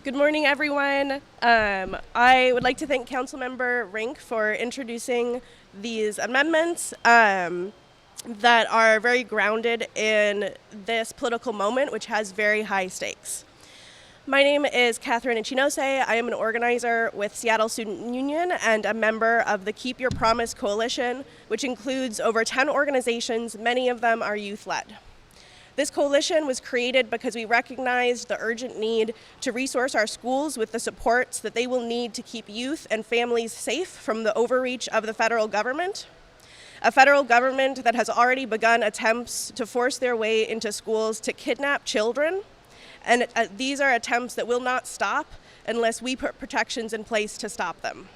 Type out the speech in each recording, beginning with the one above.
Good morning, everyone. I would like to thank Councilmember Rinck for introducing these amendments that are very grounded in this political moment, which has very high stakes. My name is Catherine Ichinose. I am an organizer with Seattle Student Union and a member of the Keep Your Promise Coalition, which includes over 10 organizations. Many of them are youth-led. This coalition was created because we recognized the urgent need to resource our schools with the supports that they will need to keep youth and families safe from the overreach of the federal government. A federal government that has already begun attempts to force their way into schools to kidnap children. And these are attempts that will not stop unless we put protections in place to stop them.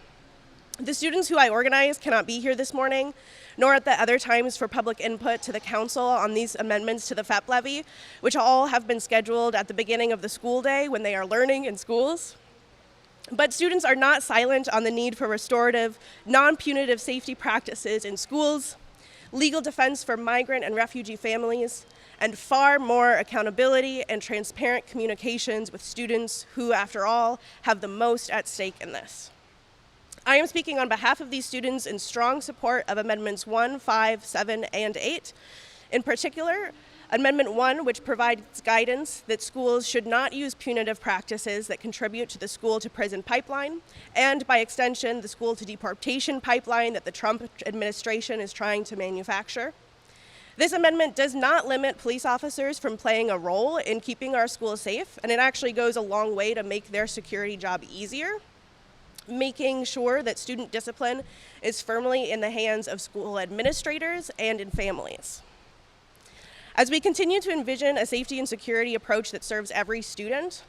The students who I organize cannot be here this morning, nor at the other times for public input to the council on these amendments to the FEPP levy, which all have been scheduled at the beginning of the school day when they are learning in schools. But students are not silent on the need for restorative, non-punitive safety practices in schools, legal defense for migrant and refugee families, and far more accountability and transparent communications with students who, after all, have the most at stake in this. I am speaking on behalf of these students in strong support of Amendments 1, 5, 7, and 8. In particular, Amendment 1, which provides guidance that schools should not use punitive practices that contribute to the school-to-prison pipeline, and by extension, the school-to-deportation pipeline that the Trump administration is trying to manufacture. This amendment does not limit police officers from playing a role in keeping our schools safe, and it actually goes a long way to make their security job easier, making sure that student discipline is firmly in the hands of school administrators and in families. As we continue to envision a safety and security approach that serves every student,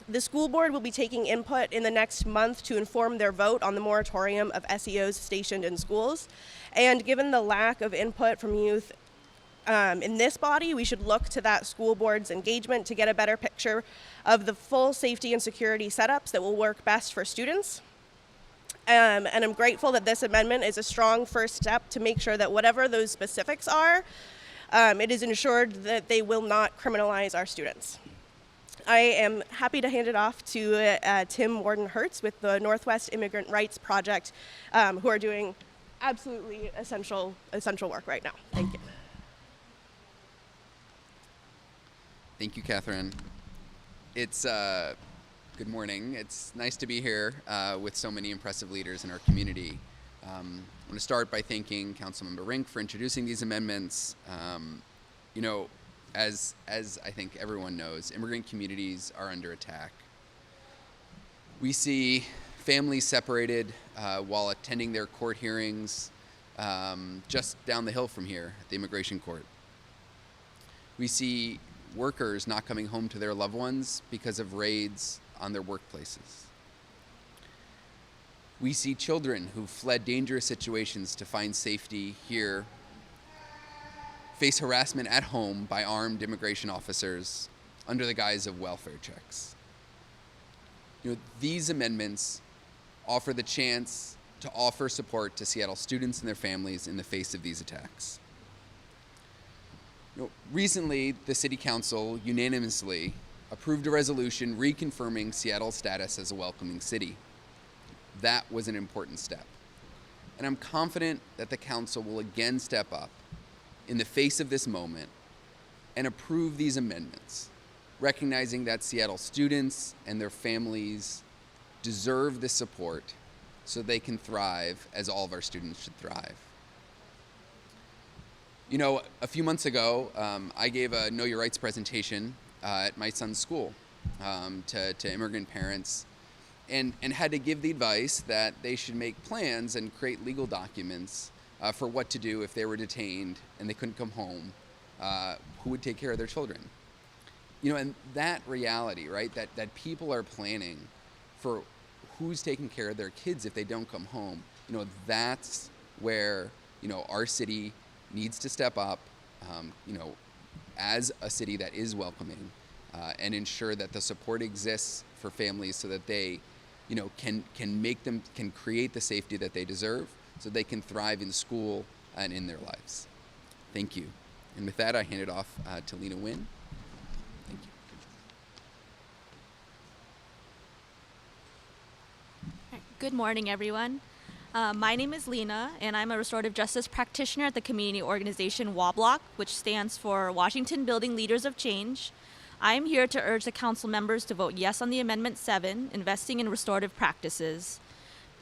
the school board will be taking input in the next month to inform their vote on the moratorium of SEOs stationed in schools. And given the lack of input from youth in this body, we should look to that school board's engagement to get a better picture of the full safety and security setups that will work best for students. And I'm grateful that this amendment is a strong first step to make sure that whatever those specifics are, it is ensured that they will not criminalize our students. I am happy to hand it off to Tim Warden-Hertz with the Northwest Immigrant Rights Project, who are doing absolutely essential work right now. Thank you. Thank you, Catherine. It's good morning. It's nice to be here with so many impressive leaders in our community. I want to start by thanking Councilmember Rinck for introducing these amendments. As I think everyone knows, immigrant communities are under attack. We see families separated while attending their court hearings just down the hill from here at the immigration court. We see workers not coming home to their loved ones because of raids on their workplaces. We see children who fled dangerous situations to find safety here face harassment at home by armed immigration officers under the guise of welfare checks. These amendments offer the chance to offer support to Seattle students and their families in the face of these attacks. Recently, the City Council unanimously approved a resolution reconfirming Seattle's status as a welcoming city. That was an important step. And I'm confident that the Council will again step up in the face of this moment and approve these amendments, recognizing that Seattle students and their families deserve this support so they can thrive as all of our students should thrive. A few months ago, I gave a Know Your Rights presentation at my son's school to immigrant parents and had to give the advice that they should make plans and create legal documents for what to do if they were detained and they couldn't come home, who would take care of their children. And that reality, right, that people are planning for who's taking care of their kids if they don't come home, that's where, our city needs to step up, as a city that is welcoming, and ensure that the support exists for families so that they, can create the safety that they deserve so they can thrive in school and in their lives. Thank you. And with that, I hand it off to Lena Nguyen. Thank you. Good morning, everyone. My name is Lena, and I'm a restorative justice practitioner at the community organization WABLOC, which stands for Washington Building Leaders of Change. I am here to urge the council members to vote yes on the Amendment 7, investing in restorative practices.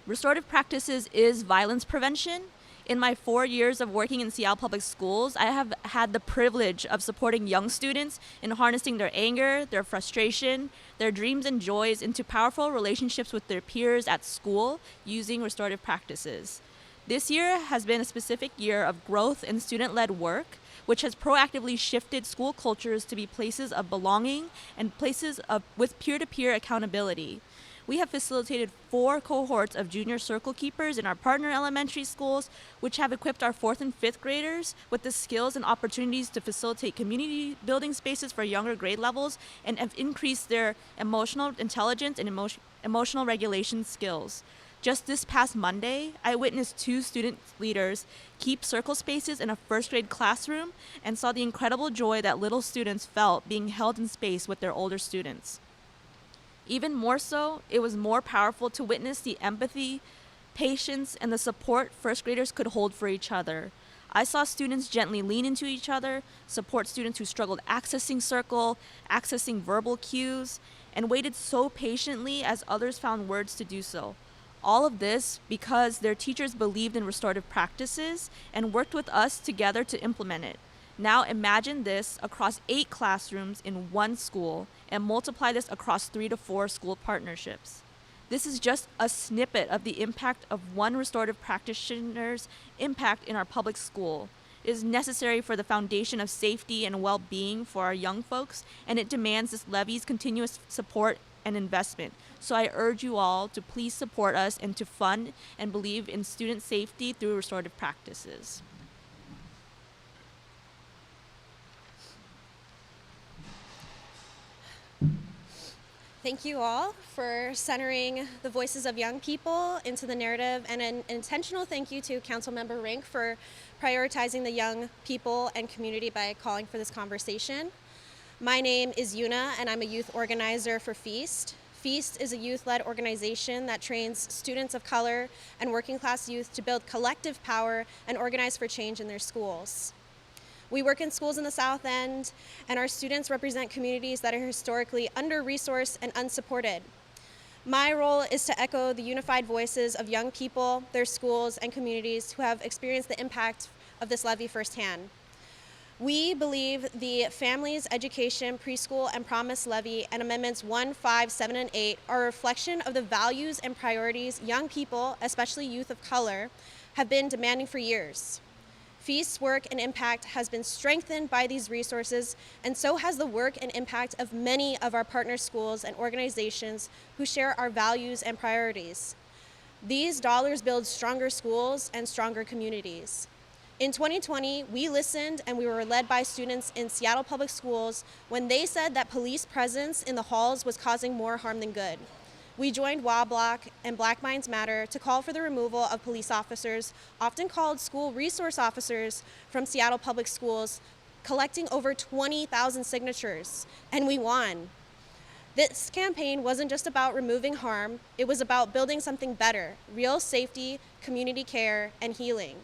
Restorative practices is violence prevention. In my 4 years of working in Seattle Public Schools, I have had the privilege of supporting young students in harnessing their anger, their frustration, their dreams and joys into powerful relationships with their peers at school using restorative practices. This year has been a specific year of growth and student-led work, which has proactively shifted school cultures to be places of belonging and with peer-to-peer accountability. We have facilitated 4 cohorts of junior circle keepers in our partner elementary schools, which have equipped our 4th and 5th graders with the skills and opportunities to facilitate community building spaces for younger grade levels and have increased their emotional intelligence and emotional regulation skills. Just this past Monday, I witnessed 2 student leaders keep circle spaces in a 1st grade classroom and saw the incredible joy that little students felt being held in space with their older students. Even more so, it was more powerful to witness the empathy, patience, and the support 1st graders could hold for each other. I saw students gently lean into each other, support students who struggled accessing circle, accessing verbal cues, and waited so patiently as others found words to do so. All of this because their teachers believed in restorative practices and worked with us together to implement it. Now imagine this across 8 classrooms in 1 school and multiply this across 3 to 4 school partnerships. This is just a snippet of the impact of one restorative practitioner's impact in our public school. It is necessary for the foundation of safety and well-being for our young folks, and it demands this levy's continuous support and investment. So I urge you all to please support us and to fund and believe in student safety through restorative practices. Thank you all for centering the voices of young people into the narrative, and an intentional thank you to Councilmember Rinck for prioritizing the young people and community by calling for this conversation. My name is Yuna, and I'm a youth organizer for FEAST. FEAST is a youth-led organization that trains students of color and working class youth to build collective power and organize for change in their schools. We work in schools in the South End, and our students represent communities that are historically under-resourced and unsupported. My role is to echo the unified voices of young people, their schools, and communities who have experienced the impact of this levy firsthand. We believe the Families, Education, Preschool, and Promise Levy and Amendments 1, 5, 7, and 8 are a reflection of the values and priorities young people, especially youth of color, have been demanding for years. FEAST's work and impact has been strengthened by these resources, and so has the work and impact of many of our partner schools and organizations who share our values and priorities. These dollars build stronger schools and stronger communities. In 2020, we listened and we were led by students in Seattle Public Schools when they said that police presence in the halls was causing more harm than good. We joined WABLOC and Black Minds Matter to call for the removal of police officers, often called school resource officers, from Seattle Public Schools, collecting over 20,000 signatures, and we won. This campaign wasn't just about removing harm, it was about building something better, real safety, community care, and healing.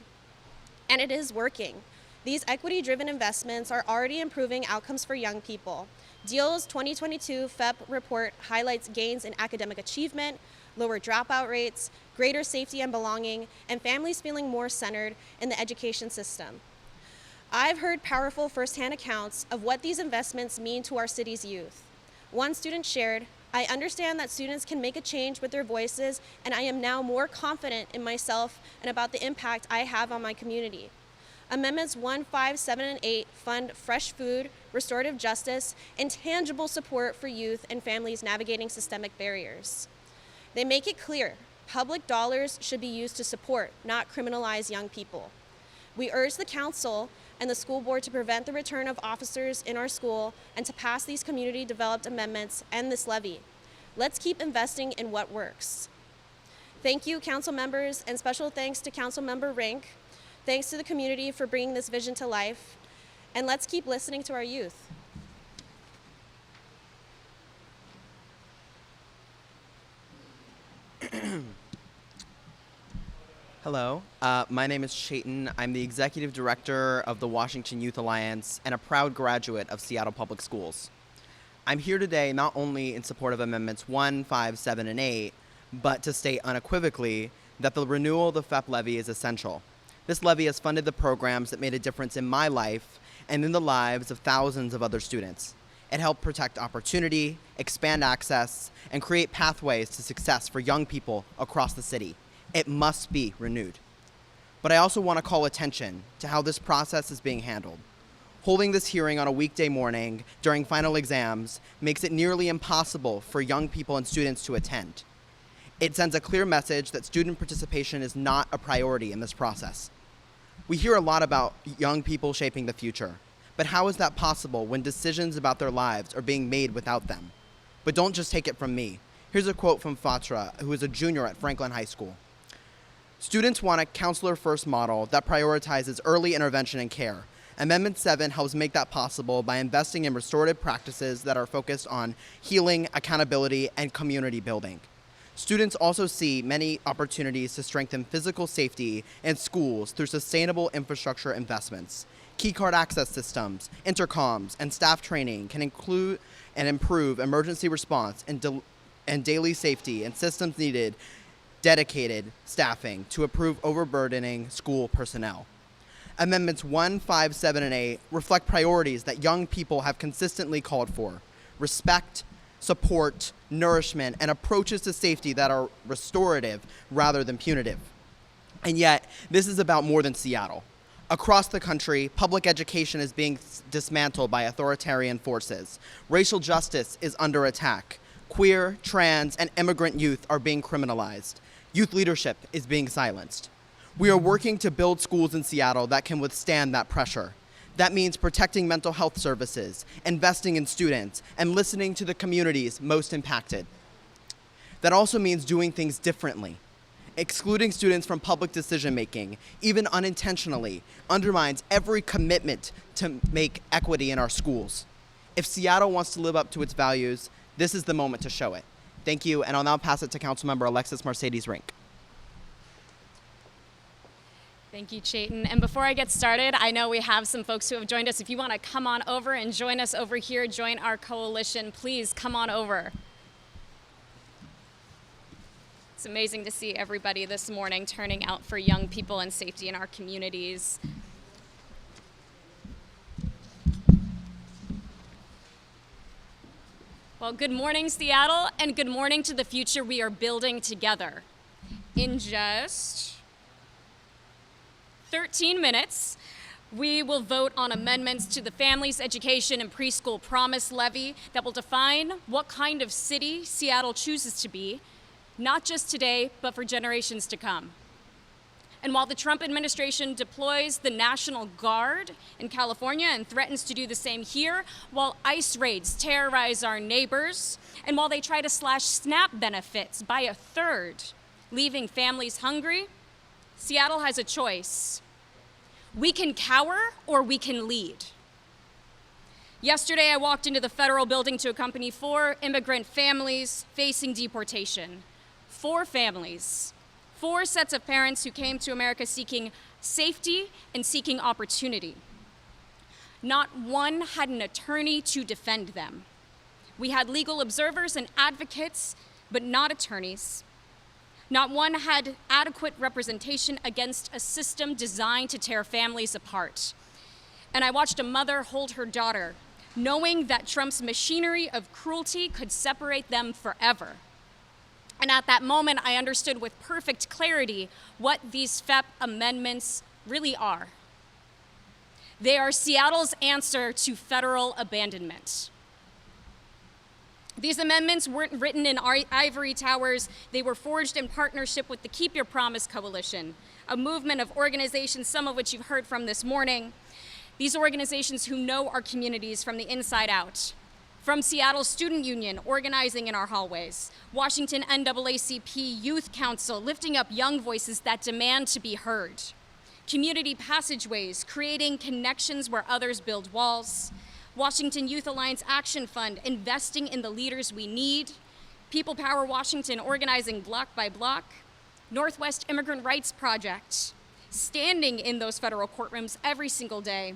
And it is working. These equity-driven investments are already improving outcomes for young people. DEAL's 2022 FEPP report highlights gains in academic achievement, lower dropout rates, greater safety and belonging, and families feeling more centered in the education system. I've heard powerful firsthand accounts of what these investments mean to our city's youth. One student shared, "I understand that students can make a change with their voices, and I am now more confident in myself and about the impact I have on my community." Amendments 1, 5, 7, and 8 fund fresh food, restorative justice, and tangible support for youth and families navigating systemic barriers. They make it clear public dollars should be used to support, not criminalize young people. We urge the council and the school board to prevent the return of officers in our school and to pass these community-developed amendments and this levy. Let's keep investing in what works. Thank you, council members, and special thanks to Councilmember Rinck. Thanks to the community for bringing this vision to life, and let's keep listening to our youth. Hello, my name is Chayton. I'm the Executive Director of the Washington Youth Alliance and a proud graduate of Seattle Public Schools. I'm here today not only in support of Amendments 1, 5, 7, and 8, but to state unequivocally that the renewal of the FEPP levy is essential. This levy has funded the programs that made a difference in my life and in the lives of thousands of other students. It helped protect opportunity, expand access, and create pathways to success for young people across the city. It must be renewed. But I also want to call attention to how this process is being handled. Holding this hearing on a weekday morning during final exams makes it nearly impossible for young people and students to attend. It sends a clear message that student participation is not a priority in this process. We hear a lot about young people shaping the future, but how is that possible when decisions about their lives are being made without them? But don't just take it from me. Here's a quote from Fatra, who is a junior at Franklin High School. Students want a counselor-first model that prioritizes early intervention and care. Amendment 7 helps make that possible by investing in restorative practices that are focused on healing, accountability, and community building. Students also see many opportunities to strengthen physical safety in schools through sustainable infrastructure investments. Keycard access systems, intercoms, and staff training can include and improve emergency response and daily safety and systems needed dedicated staffing to improve overburdening school personnel. Amendments 1, 5, 7, and 8 reflect priorities that young people have consistently called for: respect, support, nourishment, and approaches to safety that are restorative rather than punitive. And yet, this is about more than Seattle. Across the country, public education is being dismantled by authoritarian forces. Racial justice is under attack. Queer, trans, and immigrant youth are being criminalized. Youth leadership is being silenced. We are working to build schools in Seattle that can withstand that pressure. That means protecting mental health services, investing in students, and listening to the communities most impacted. That also means doing things differently. Excluding students from public decision-making, even unintentionally, undermines every commitment to make equity in our schools. If Seattle wants to live up to its values, this is the moment to show it. Thank you, and I'll now pass it to Councilmember Alexis Mercedes Rinck. Thank you, Chayton. And before I get started, I know we have some folks who have joined us. If you want to come on over and join us over here, join our coalition, please come on over. It's amazing to see everybody this morning turning out for young people and safety in our communities. Well, good morning, Seattle, and good morning to the future we are building together. In just 13 minutes, we will vote on amendments to the Families, Education, and Preschool Promise Levy that will define what kind of city Seattle chooses to be, not just today, but for generations to come. And while the Trump administration deploys the National Guard in California and threatens to do the same here, while ICE raids terrorize our neighbors, and while they try to slash SNAP benefits by a third, leaving families hungry, Seattle has a choice. We can cower or we can lead. Yesterday, I walked into the federal building to accompany 4 immigrant families facing deportation. 4 families, 4 sets of parents who came to America seeking safety and seeking opportunity. Not one had an attorney to defend them. We had legal observers and advocates, but not attorneys. Not one had adequate representation against a system designed to tear families apart. And I watched a mother hold her daughter, knowing that Trump's machinery of cruelty could separate them forever. And at that moment, I understood with perfect clarity what these FEPP amendments really are. They are Seattle's answer to federal abandonment. These amendments weren't written in ivory towers. They were forged in partnership with the Keep Your Promise Coalition, a movement of organizations, some of which you've heard from this morning. These organizations who know our communities from the inside out. From Seattle Student Union, organizing in our hallways, Washington NAACP Youth Council, lifting up young voices that demand to be heard. Community Passageways, creating connections where others build walls. Washington Youth Alliance Action Fund, investing in the leaders we need. People Power Washington, organizing block by block. Northwest Immigrant Rights Project, standing in those federal courtrooms every single day.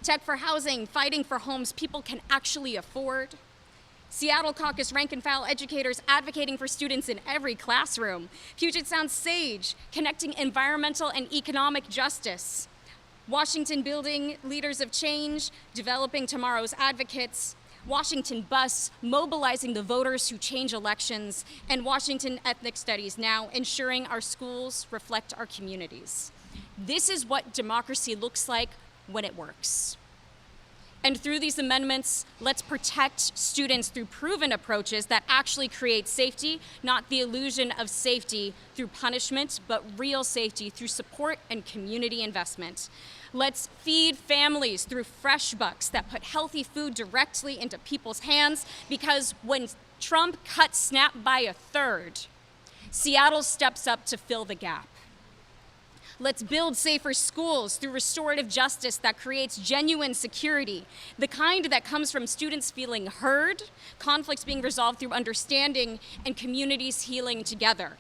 Tech for Housing, fighting for homes people can actually afford. Seattle Caucus Rank-and-File Educators, advocating for students in every classroom. Puget Sound Sage, connecting environmental and economic justice. Washington Building Leaders of Change, developing tomorrow's advocates. Washington Bus, mobilizing the voters who change elections. And Washington Ethnic Studies Now, ensuring our schools reflect our communities. This is what democracy looks like when it works. And through these amendments, let's protect students through proven approaches that actually create safety, not the illusion of safety through punishment, but real safety through support and community investment. Let's feed families through Fresh Bucks that put healthy food directly into people's hands, because when Trump cut SNAP by a third, Seattle steps up to fill the gap. Let's build safer schools through restorative justice that creates genuine security, the kind that comes from students feeling heard, conflicts being resolved through understanding, and communities healing together.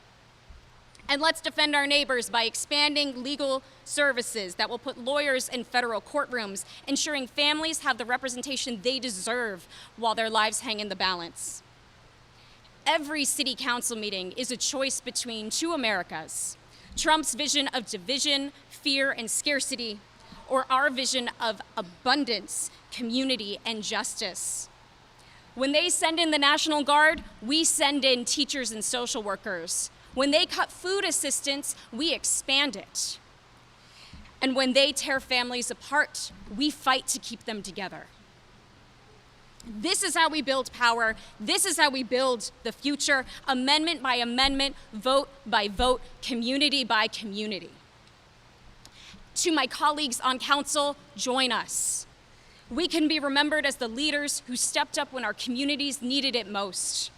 And let's defend our neighbors by expanding legal services that will put lawyers in federal courtrooms, ensuring families have the representation they deserve while their lives hang in the balance. Every city council meeting is a choice between two Americas: Trump's vision of division, fear, and scarcity, or our vision of abundance, community, and justice. When they send in the National Guard, we send in teachers and social workers. When they cut food assistance, we expand it. And when they tear families apart, we fight to keep them together. This is how we build power. This is how we build the future, amendment by amendment, vote by vote, community by community. To my colleagues on council, join us. We can be remembered as the leaders who stepped up when our communities needed it most.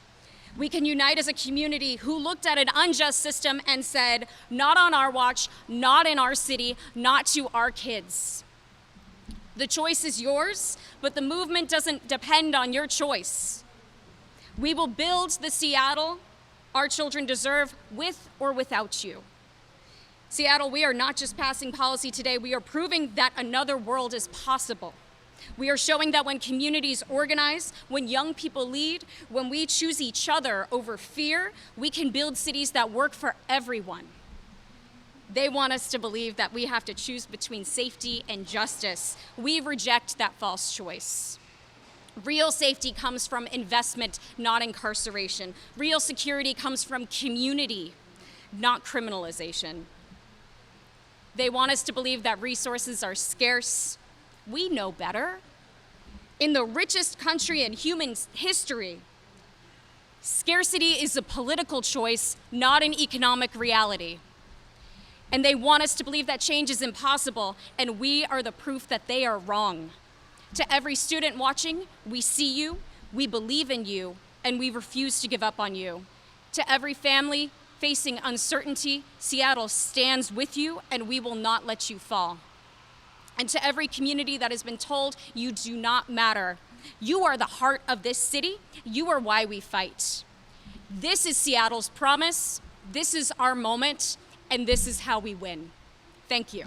We can unite as a community who looked at an unjust system and said, not on our watch, not in our city, not to our kids. The choice is yours, but the movement doesn't depend on your choice. We will build the Seattle our children deserve, with or without you. Seattle, we are not just passing policy today, we are proving that another world is possible. We are showing that when communities organize, when young people lead, when we choose each other over fear, we can build cities that work for everyone. They want us to believe that we have to choose between safety and justice. We reject that false choice. Real safety comes from investment, not incarceration. Real security comes from community, not criminalization. They want us to believe that resources are scarce. We know better. In the richest country in human history, scarcity is a political choice, not an economic reality. And they want us to believe that change is impossible, and we are the proof that they are wrong. To every student watching, we see you, we believe in you, and we refuse to give up on you. To every family facing uncertainty, Seattle stands with you, and we will not let you fall. And to every community that has been told you do not matter, you are the heart of this city. You are why we fight. This is Seattle's promise. This is our moment. And this is how we win. Thank you.